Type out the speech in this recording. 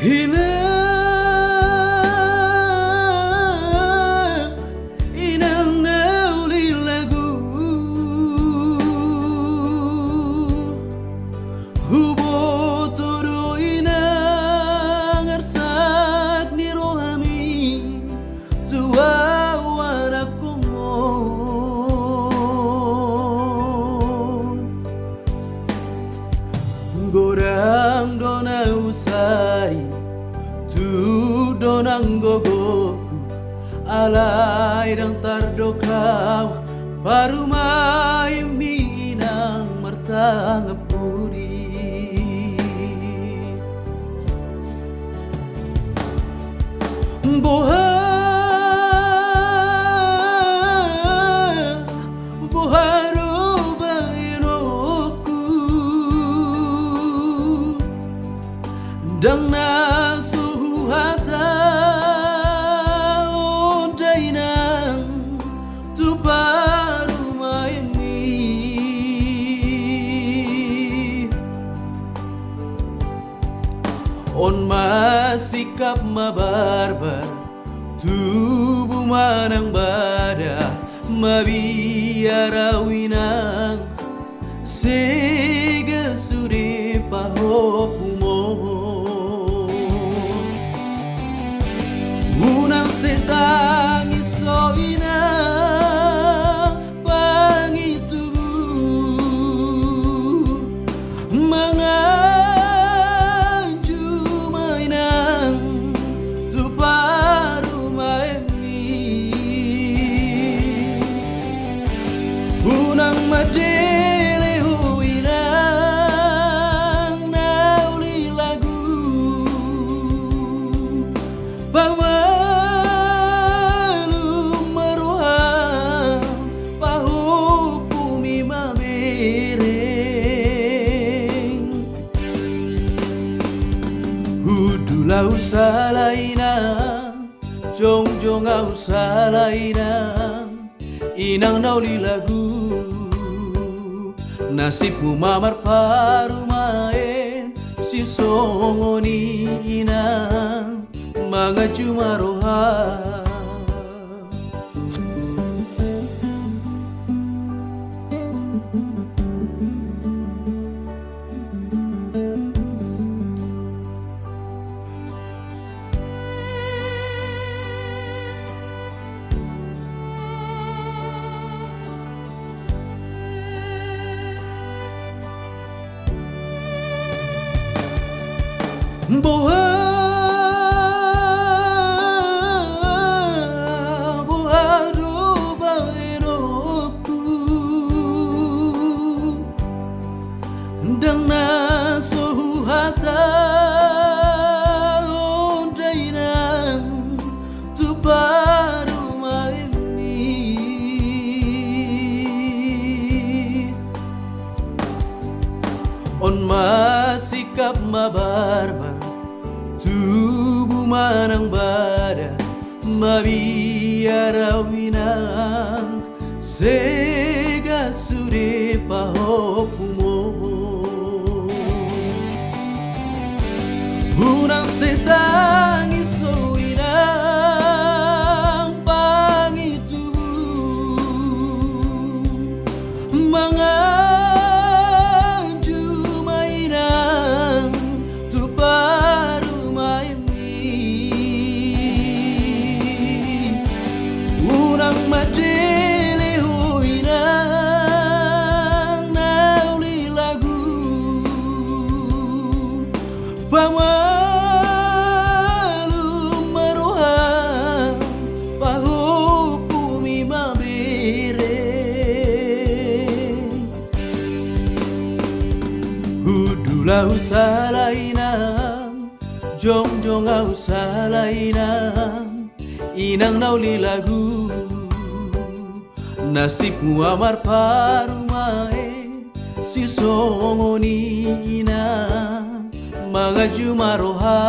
Hina inang nauli lagu hubo toro inang arsak ni rohami tua gorang dona usari tu donang gogoku alai dang tardokau baru mai minang Martangan Pudi dang na suhu hata ondainang tu baru maimi on masikap mabarbar tubuh manang bada mabiarawinang sega suri pahopumo unang setang iso ina pangitubu manganju mainang tu paru maemi unang madele huinang nauli lagu Lau salainang, jong au salainang, inang nauli lagu, nasibmu mamar paru main, si songoni inang, mangaju maroha. Dang na sohu hata ondainang tu baru maimi on masikap mabarbar tubuh manang bada mabiarawinang sega suri pahopumo unang setang iso inang pangitubu manganju mainang tu paru maimi unang madele huinang nauli lagu Lau salainang, jong au salainang, inang nauli lagu, nasibmu amar paru main, si songoni inang, mangaju maroha.